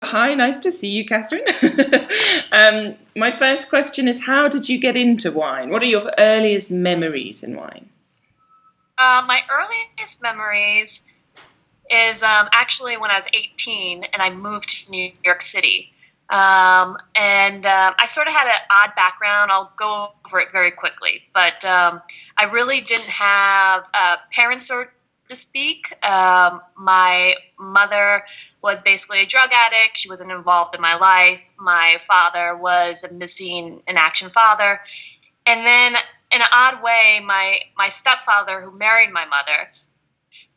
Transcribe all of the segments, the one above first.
Hi, nice to see you, Catherine. My first question is, how did you get into wine? What are your earliest memories in wine? My earliest memories is actually when I was 18 and I moved to New York City. I sort of had an odd background. I'll go over it very quickly. But I really didn't have parents, so to speak. My mother was basically a drug addict. She wasn't involved in my life. My father was a missing in action father. And then, in an odd way, my stepfather, who married my mother,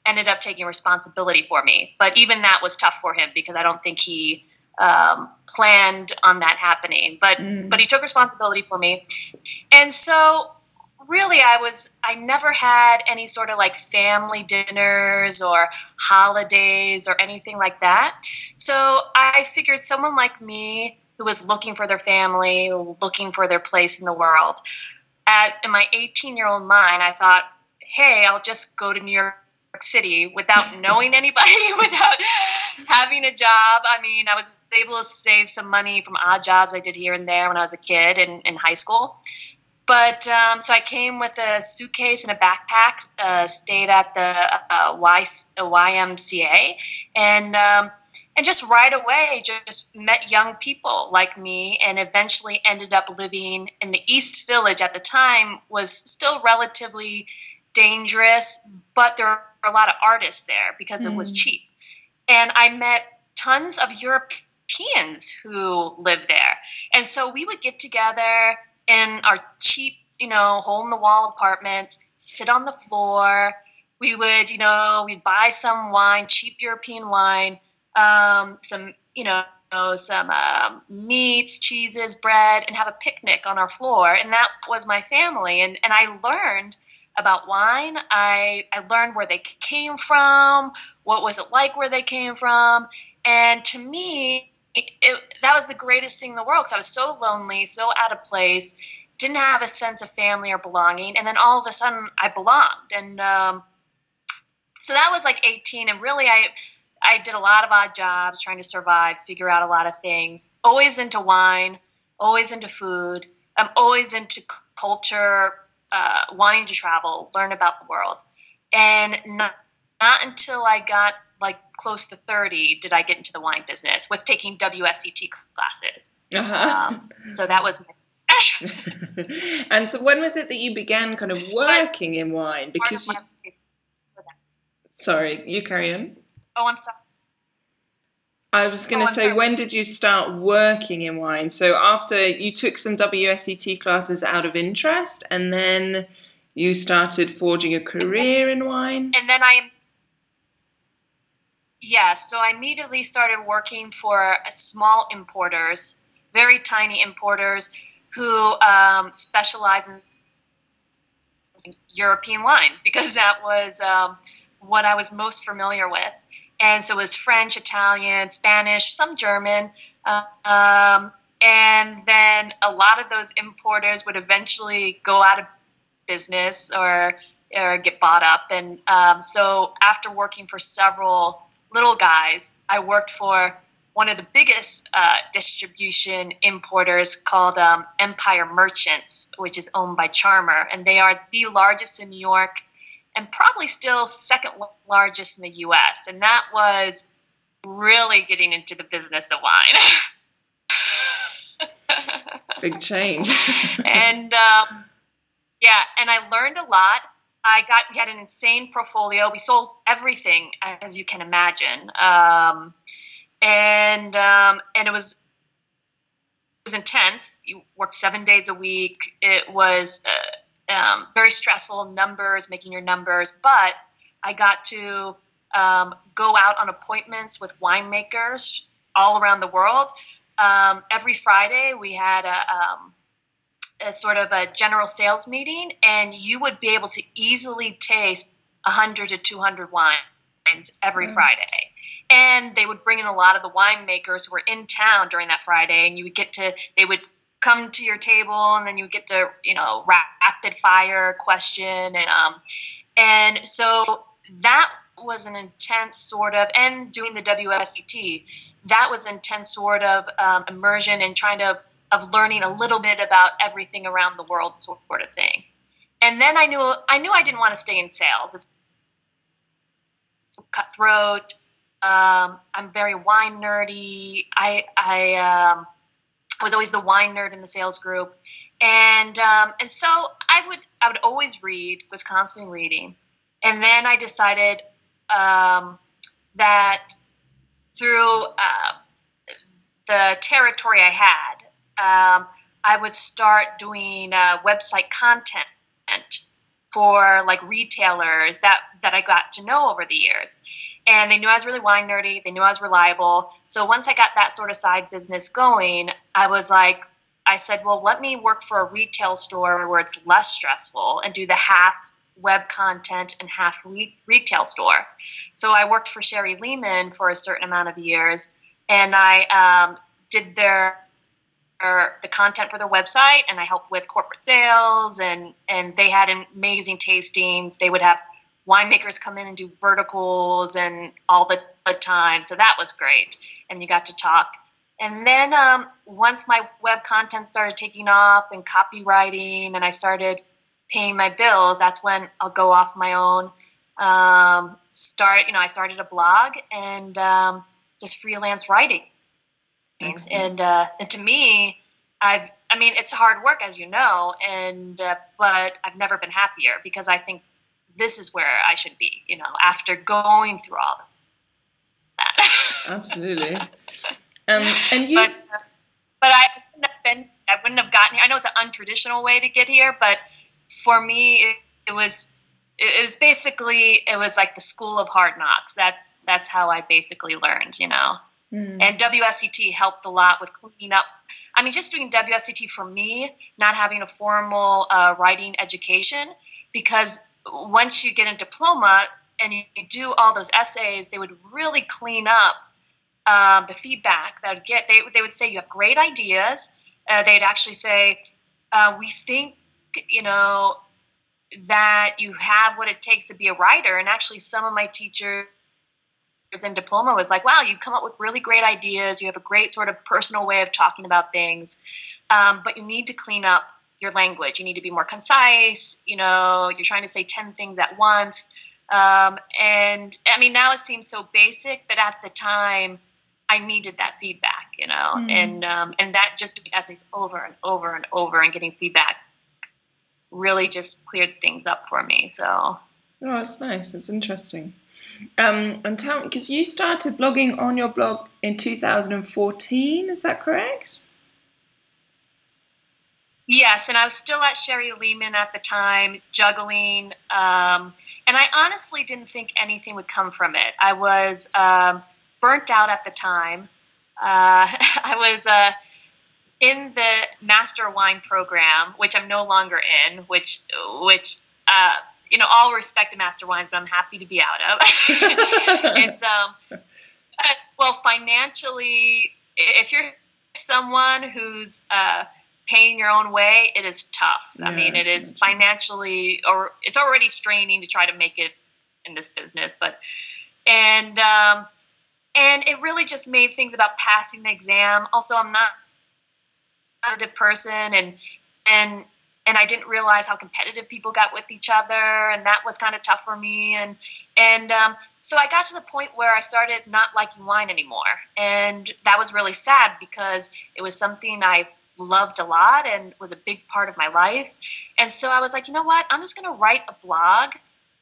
ended up taking responsibility for me. But even that was tough for him because I don't think he planned on that happening. But he took responsibility for me, and so really I never had any sort of like family dinners or holidays or anything like that. So I figured someone like me who was looking for their family, looking for their place in the world, in my 18-year-old mind, I thought, hey, I'll just go to New York City without knowing anybody, without having a job. I mean, I was able to save some money from odd jobs I did here and there when I was a kid in high school. But so I came with a suitcase and a backpack, stayed at the YMCA, and just right away just met young people like me, and eventually ended up living in the East Village. At the time was still relatively dangerous, but there were a lot of artists there because it was cheap. And I met tons of Europeans who lived there. And so we would get together in our cheap, hole-in-the-wall apartments, sit on the floor. We would, we'd buy some wine, cheap European wine, some meats, cheeses, bread, and have a picnic on our floor. And that was my family. And I learned about wine. I learned where they came from, what was it like where they came from. And to me, that was the greatest thing in the world because I was so lonely, so out of place, didn't have a sense of family or belonging. And then all of a sudden I belonged. And so that was like 18. And really I did a lot of odd jobs trying to survive, figure out a lot of things, always into wine, always into food. I'm always into culture, wanting to travel, learn about the world. And not until I got like close to 30 did I get into the wine business with taking WSET classes. So that was my And so when was it that you began kind of working in wine? Because Sorry, you carry on. Oh, I'm sorry. I was going to say, when did you start working in wine? So after you took some WSET classes out of interest, and then you started forging a career in wine? And then so I immediately started working for small importers, very tiny importers who specialize in European wines, because that was what I was most familiar with. And so it was French, Italian, Spanish, some German. And then a lot of those importers would eventually go out of business or get bought up. And so after working for several little guys, I worked for one of the biggest distribution importers called Empire Merchants, which is owned by Charmer. And they are the largest in New York and probably still second largest in the U.S. And that was really getting into the business of wine. Big change. And and I learned a lot. We had an insane portfolio. We sold everything, as you can imagine. And it was intense. You worked 7 days a week. It was very stressful, making your numbers. But I got to go out on appointments with winemakers all around the world. Every Friday we had a sort of a general sales meeting, and you would be able to easily taste 100 to 200 wines every Friday. And they would bring in a lot of the winemakers who were in town during that Friday, and they would come to your table, and then you would get to, rapid fire question. And so that was an intense sort of, and doing the WSET, that was intense sort of immersion and trying to of learning a little bit about everything around the world, sort of thing. And then I knew I didn't want to stay in sales. It's cutthroat. I'm very wine nerdy. I was always the wine nerd in the sales group, and so I would always read, was constantly reading, and then I decided that through the territory I had, I would start doing website content for like retailers that I got to know over the years. And they knew I was really wine nerdy. They knew I was reliable. So once I got that sort of side business going, I said, well, let me work for a retail store where it's less stressful and do the half web content and half retail store. So I worked for Sherry Lehman for a certain amount of years, and I did the content for their website, and I helped with corporate sales, and they had amazing tastings. They would have winemakers come in and do verticals and all the time. So that was great. And you got to talk. And then once my web content started taking off and copywriting, and I started paying my bills, that's when I'll go off my own. I started a blog and just freelance writing. And to me, it's hard work, as you know, but I've never been happier, because I think this is where I should be, after going through all that. Absolutely. And you, but I wouldn't have gotten here. I know it's an untraditional way to get here, but for me, it was basically like the school of hard knocks. That's how I basically learned, And WSET helped a lot with cleaning up. Just doing WSET for me, not having a formal writing education, because once you get a diploma and you do all those essays, they would really clean up the feedback that I would get. They would say, you have great ideas. They'd actually say, we think, that you have what it takes to be a writer. And actually some of my teachers in diploma was like, wow, you come up with really great ideas. You have a great sort of personal way of talking about things. But you need to clean up your language. You need to be more concise. You're trying to say 10 things at once. And now it seems so basic, but at the time I needed that feedback, and that just doing essays over and over and over and getting feedback really just cleared things up for me. So. Oh, that's nice. It's interesting. And tell me, because you started blogging on your blog in 2014, is that correct? Yes, and I was still at Sherry Lehman at the time, juggling, and I honestly didn't think anything would come from it. I was burnt out at the time. I was in the Master Wine program, which I'm no longer in, which all respect to Master Wines, but I'm happy to be out of. It's financially, if you're someone who's paying your own way, it is tough. Yeah, it is financially, or it's already straining to try to make it in this business. And it really just made things about passing the exam. Also, I'm not a competitive person, and I didn't realize how competitive people got with each other, and that was kind of tough for me. And so I got to the point where I started not liking wine anymore, and that was really sad, because it was something I loved a lot and was a big part of my life. And so I was like, you know what? I'm just going to write a blog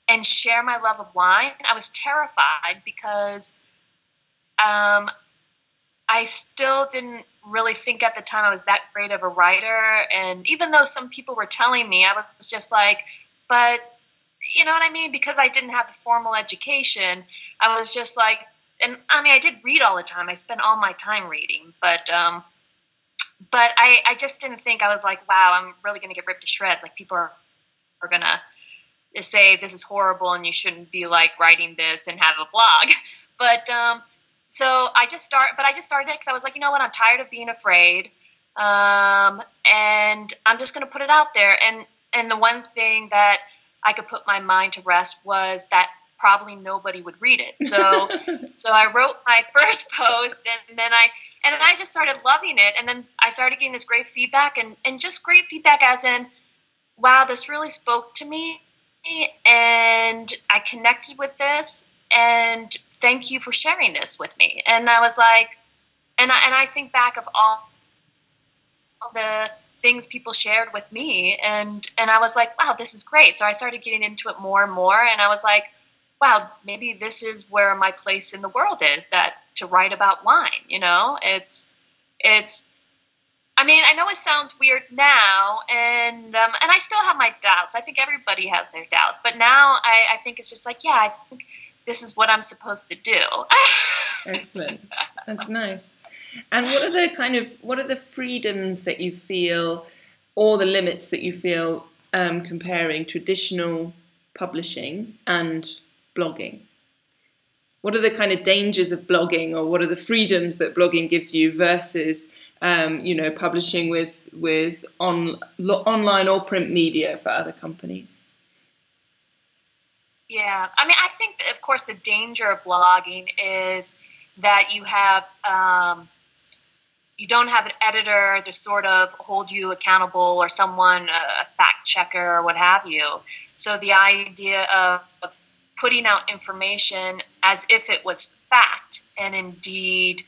and share my love of wine. I was terrified because I still didn't really think at the time I was that great of a writer. And even though some people were telling me, I was just like, but you know what I mean? Because I didn't have the formal education, I was just like, and I did read all the time. I spent all my time reading, but I just didn't think, I was like, wow, I'm really going to get ripped to shreds. Like, people are going to say this is horrible and you shouldn't be like writing this and have a blog. But so I just started it because I was like, you know what, I'm tired of being afraid, and I'm just going to put it out there. And the one thing that I could put my mind to rest was that probably nobody would read it. So I wrote my first post, and then I just started loving it. And then I started getting this great feedback, and just great feedback as in, wow, this really spoke to me, and I connected with this, and thank you for sharing this with me. And I was like, and I think back of all the things people shared with me, and I was like, wow, this is great. So I started getting into it more and more, and I was like, wow, maybe this is where my place in the world is, that to write about wine. It's I mean, I know it sounds weird now, and I still have my doubts. I think everybody has their doubts, but now I think it's just like, yeah, I think this is what I'm supposed to do. Excellent. That's nice. And what are the freedoms that you feel, or the limits that you feel, comparing traditional publishing and blogging? What are the kind of dangers of blogging, or what are the freedoms that blogging gives you versus, publishing with online or print media for other companies? Yeah, I mean, I think that, of course, the danger of blogging is that you have you don't have an editor to sort of hold you accountable, or someone, a fact checker or what have you. So the idea of putting out information as if it was fact, and indeed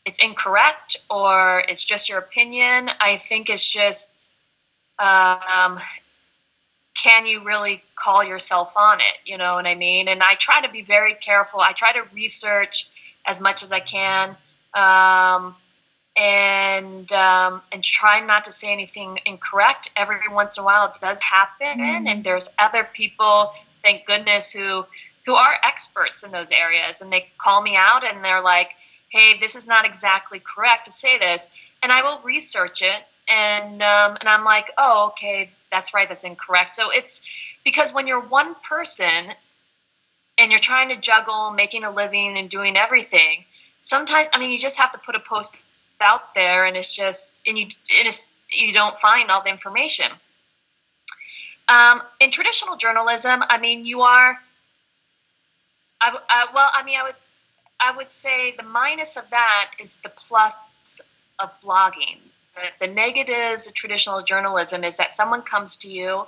it's incorrect, or it's just your opinion, I think it's just, can you really call yourself on it? You know what I mean? And I try to be very careful. I try to research as much as I can, and try not to say anything incorrect. Every once in a while it does happen, and there's other people, thank goodness, who are experts in those areas, and they call me out, and they're like, hey, this is not exactly correct to say this, and I will research it, and I'm like, oh, okay, that's right, that's incorrect. So it's because when you're one person and you're trying to juggle making a living and doing everything, sometimes, I mean, you just have to put a post out there, and it's just, and you don't find all the information. In traditional journalism, I mean, you are, I would say the minus of that is the plus of blogging. The negatives of traditional journalism is that someone comes to you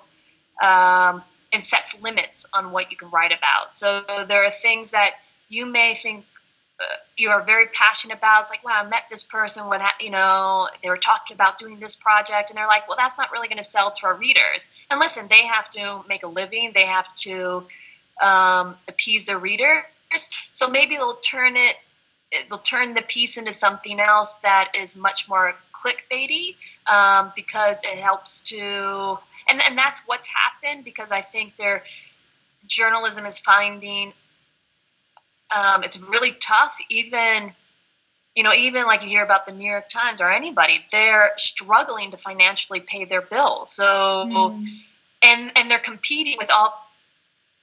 and sets limits on what you can write about. So there are things that you may think you are very passionate about. It's like, wow, I met this person when, they were talking about doing this project, and they're like, well, that's not really going to sell to our readers. And listen, they have to make a living. They have to appease their readers. So maybe they'll turn the piece into something else that is much more clickbaity, because it helps to, and that's what's happened, because I think journalism is finding it's really tough. Even like you hear about the New York Times or anybody, they're struggling to financially pay their bills. So, and they're competing with all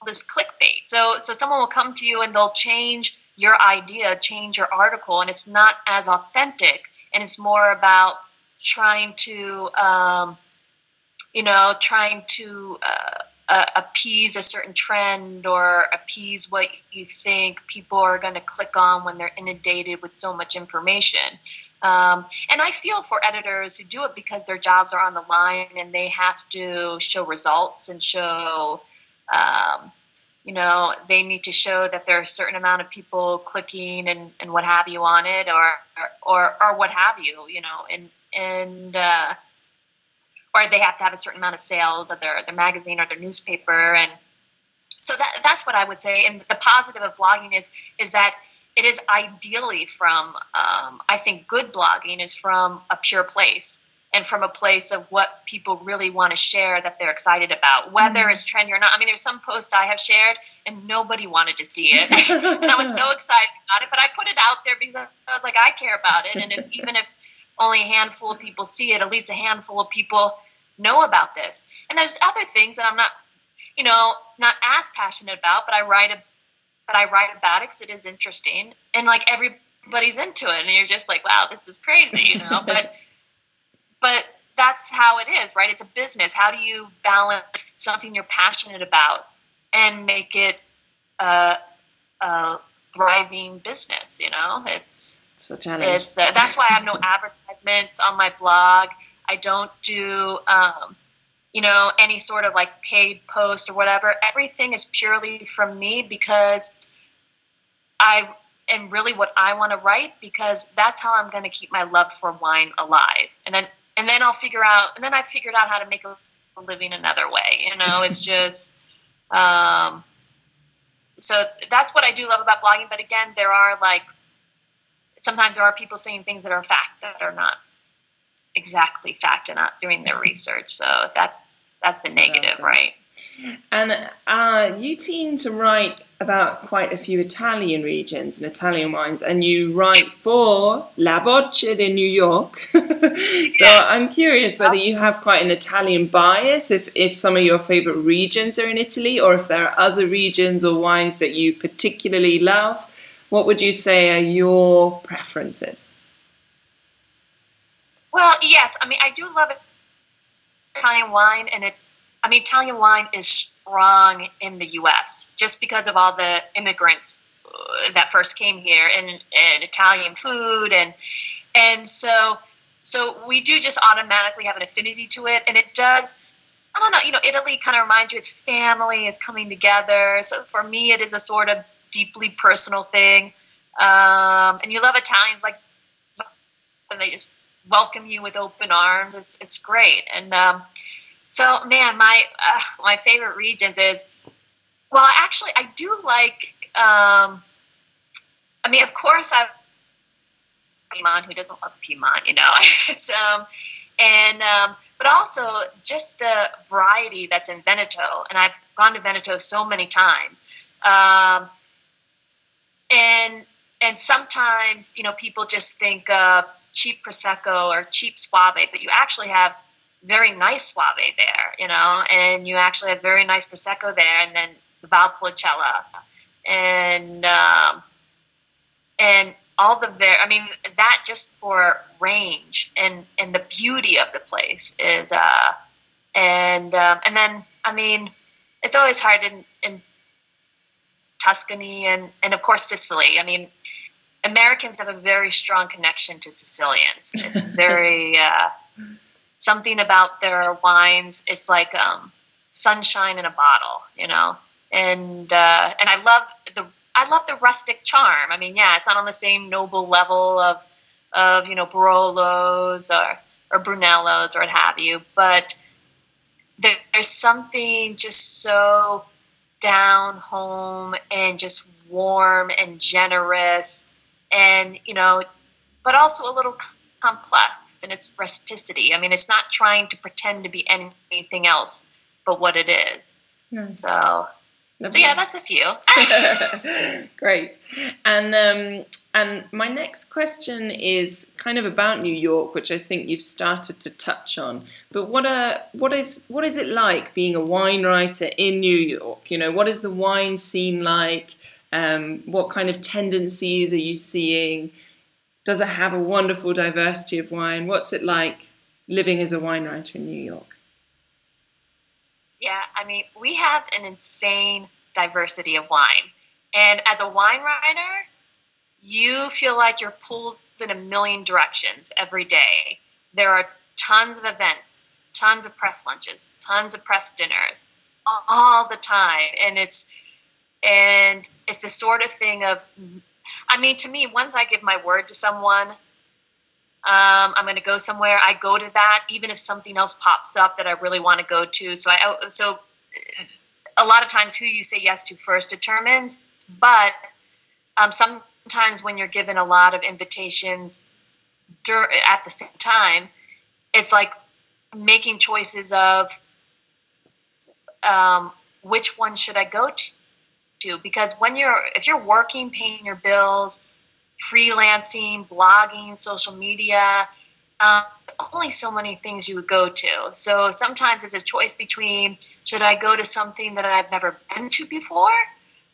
this clickbait. So someone will come to you and they'll change your idea, change your article, and it's not as authentic, and it's more about trying to appease a certain trend, or appease what you think people are going to click on when they're inundated with so much information. And I feel for editors who do it because their jobs are on the line, and they have to show results and show they need to show that there are a certain amount of people clicking and what have you on it, or what have you, or they have to have a certain amount of sales of their magazine or their newspaper. And so that's what I would say. And the positive of blogging is that it is ideally from, I think good blogging is from a pure place, and from a place of what people really want to share, that they're excited about, whether it's trendy or not. I mean, there's some posts I have shared and nobody wanted to see it. And I was so excited about it, but I put it out there because I was like, I care about it. And even if only a handful of people see it, at least a handful of people know about this. And there's other things that I'm not as passionate about, but I write about it because it is interesting, and like everybody's into it, and you're just like, wow, this is crazy, But that's how it is, right? It's a business. How do you balance something you're passionate about and make it a thriving business. It's a challenge. That's why I have no advertisements on my blog. I don't do any sort of like paid post or whatever. Everything is purely from me, because and really what I want to write, because that's how I'm going to keep my love for wine alive. And then I figured out how to make a living another way. It's just, so that's what I do love about blogging. But again, sometimes there are people saying things that are fact that are not exactly fact and not doing their research. So that's the negative, right? And you seem to write about quite a few Italian regions and Italian wines, and you write for La Voce de New York. So I'm curious whether you have quite an Italian bias, if some of your favorite regions are in Italy, or if there are other regions or wines that you particularly love. What would you say are your preferences? Well, yes. I mean, I do love Italian wine, and Italian wine is strong in the U.S. just because of all the immigrants that first came here, and Italian food, and so we do just automatically have an affinity to it, and it does. I don't know. Italy kind of reminds you it's family, it's coming together. So for me, it is a sort of deeply personal thing, and you love Italians and they just welcome you with open arms. It's great, and so man, my favorite regions is, well, actually I do like. Of course, Piedmont. Who doesn't love Piedmont? It's, but also just the variety that's in Veneto, and I've gone to Veneto so many times. And sometimes, people just think of cheap Prosecco or cheap Soave, but you actually have very nice Soave there, and you actually have very nice Prosecco there, and then the Valpolicella, and all the that just for range and the beauty of the place is, and then, it's always hard in Tuscany and of course Sicily. Americans have a very strong connection to Sicilians. It's very something about their wines. It's like sunshine in a bottle, And I love the rustic charm. It's not on the same noble level of Barolos or Brunellos or what have you, but there's something just so down home and just warm and generous, and but also a little complex in its rusticity. It's not trying to pretend to be anything else but what it is. Nice. So yeah, that's a few. Great. And my next question is kind of about New York, which I think you've started to touch on. But what is it like being a wine writer in New York? What is the wine scene like? What kind of tendencies are you seeing? Does it have a wonderful diversity of wine? What's it like living as a wine writer in New York? Yeah, we have an insane diversity of wine. And as a wine writer, you feel like you're pulled in a million directions every day. There are tons of events, tons of press lunches, tons of press dinners, all the time. And it's the sort of thing of, to me, once I give my word to someone, I'm going to go somewhere, I go to that, even if something else pops up that I really want to go to. So a lot of times who you say yes to first determines, but sometimes when you're given a lot of invitations at the same time, it's like making choices of which one should I go to, because if you're working, paying your bills, freelancing, blogging, social media, only so many things you would go to. So sometimes it's a choice between, should I go to something that I've never been to before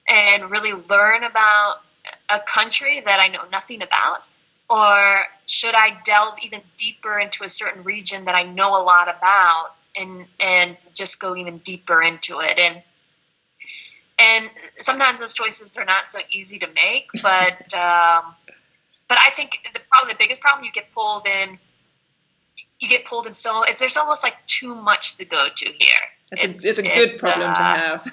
and really learn about a country that I know nothing about, or should I delve even deeper into a certain region that I know a lot about and just go even deeper into it? And sometimes those choices are not so easy to make, but I think probably the biggest problem, you get pulled in so there's almost like too much to go to here. It's a good problem to have.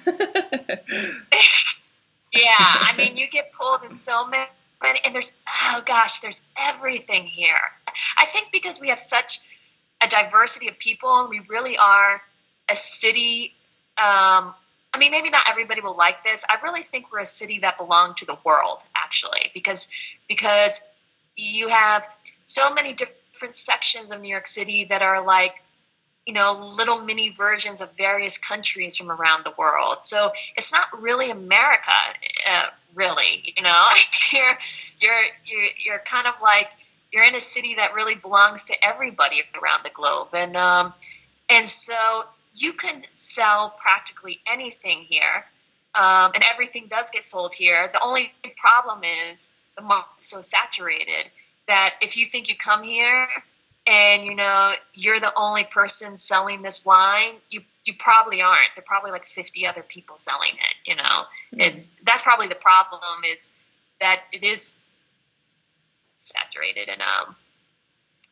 Yeah, I mean, you get pulled in so many, and there's everything here. I think because we have such a diversity of people, and we really are a city. I mean, maybe not everybody will like this. I really think we're a city that belongs to the world, actually, because you have so many different sections of New York City that are like, little mini versions of various countries from around the world. So it's not really America, really. You're kind of like, you're in a city that really belongs to everybody around the globe, and so you can sell practically anything here, and everything does get sold here. The only problem is the market's so saturated that if you think you come here and you're the only person selling this wine, you probably aren't. There are probably like 50 other people selling it. That's probably the problem, is that it is saturated. And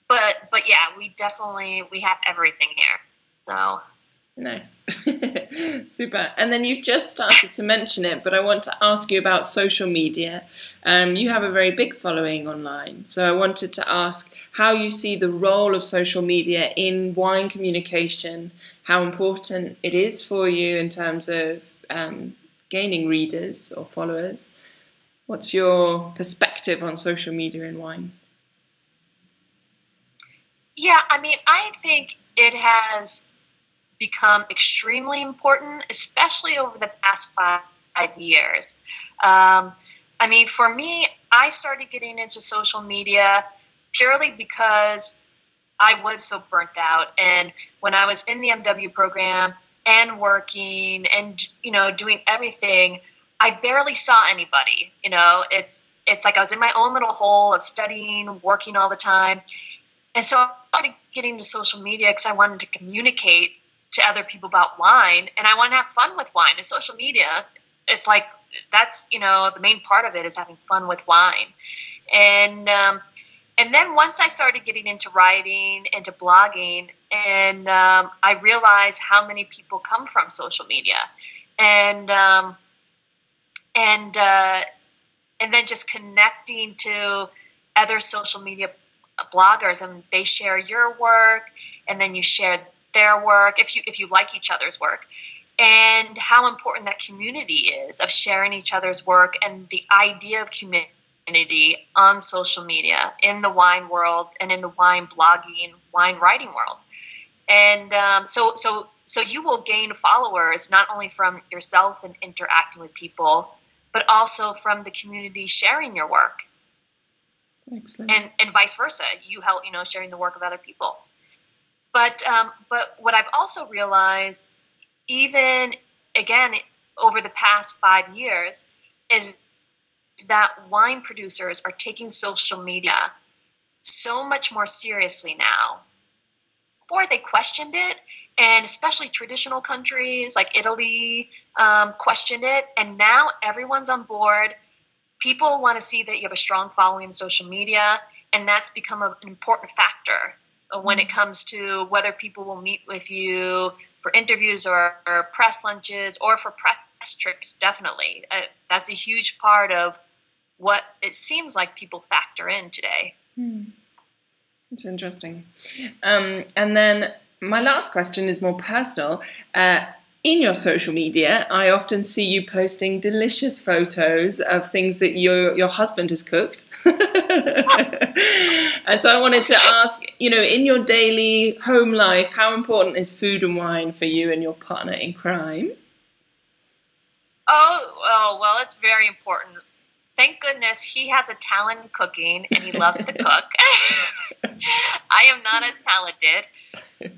but yeah, we have everything here. So nice. Super. And then you just started to mention it, but I want to ask you about social media. You have a very big following online, so I wanted to ask how you see the role of social media in wine communication, how important it is for you in terms of gaining readers or followers. What's your perspective on social media in wine? Yeah, I mean, I think it has become extremely important, especially over the past 5 years. I mean, for me, I started getting into social media purely because I was so burnt out. And when I was in the MW program and working and, doing everything, I barely saw anybody. It's like I was in my own little hole of studying, working all the time. And so I started getting to social media because I wanted to communicate to other people about wine, and I want to have fun with wine. And social media, it's like, that's, the main part of it is having fun with wine. And then once I started getting into writing, into blogging, and I realized how many people come from social media, and then just connecting to other social media bloggers, and they share your work, and then you share their work if you like each other's work, and how important that community is of sharing each other's work, and the idea of community on social media in the wine world and in the wine blogging, wine writing world. And so you will gain followers not only from yourself and interacting with people, but also from the community sharing your work. Excellent. And vice versa. You help, sharing the work of other people. But what I've also realized, even again over the past 5 years, is that wine producers are taking social media so much more seriously now. Before, they questioned it, and especially traditional countries like Italy questioned it, and now everyone's on board. People want to see that you have a strong following on social media, and that's become an important factor when it comes to whether people will meet with you for interviews or press lunches or for press trips. Definitely. That's a huge part of what it seems like people factor in today. That's interesting. And then my last question is more personal. In your social media, I often see you posting delicious photos of things that your husband has cooked. And so I wanted to ask, in your daily home life, how important is food and wine for you and your partner in crime? Oh, well, it's very important. Thank goodness he has a talent in cooking and he loves to cook. I am not as talented,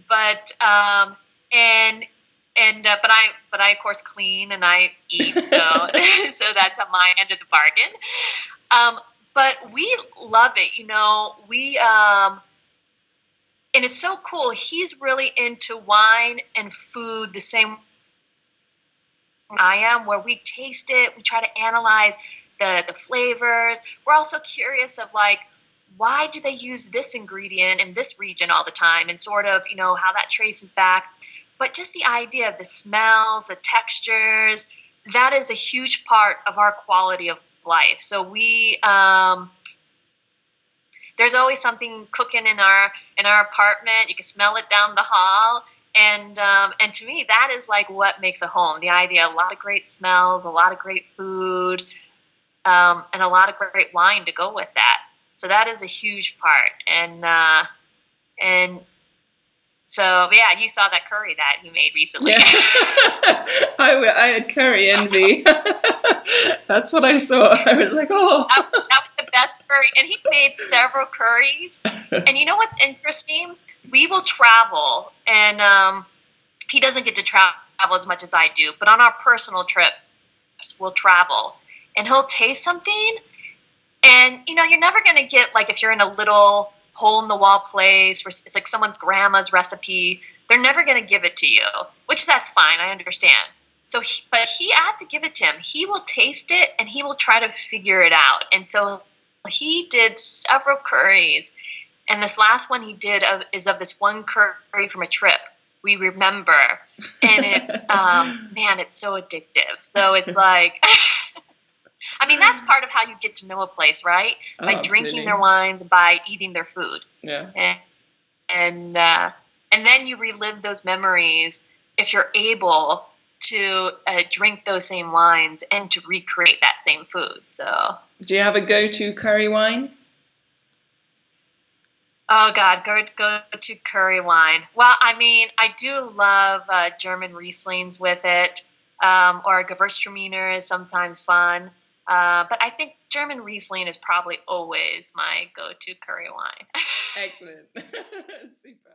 but I of course clean and I eat, so so that's on my end of the bargain. But we love it, we and it's so cool. He's really into wine and food the same I am, where we taste it, we try to analyze the flavors. We're also curious of like, why do they use this ingredient in this region all the time, and sort of, how that traces back. But just the idea of the smells, the textures, that is a huge part of our quality of life. So there's always something cooking in our apartment. You can smell it down the hall. And to me, that is like what makes a home. The idea, a lot of great smells, a lot of great food, and a lot of great wine to go with that. So that is a huge part. And so, yeah, you saw that curry that he made recently. Yeah. I had curry envy. That's what I saw. I was like, oh. That was the best curry. And he's made several curries. And you know what's interesting? We will travel, and he doesn't get to travel as much as I do. But on our personal trips, we'll travel. And he'll taste something. And, you're never going to get, like, if you're in a little hole-in-the-wall place where it's like someone's grandma's recipe, they're never going to give it to you, which that's fine. I understand. But I have to give it to him. He will taste it, and he will try to figure it out. And so he did several curries. And this last one he did is of this one curry from a trip we remember. And it's, man, it's so addictive. So it's like... I mean, that's part of how you get to know a place, right? By drinking their wines, by eating their food. Yeah. And then you relive those memories if you're able to drink those same wines and to recreate that same food. So, do you have a go-to curry wine? Oh God, go to curry wine. Well, I mean, I do love German Rieslings with it, or Gewürztraminer is sometimes fun. But I think German Riesling is probably always my go-to curry wine. Excellent. Super.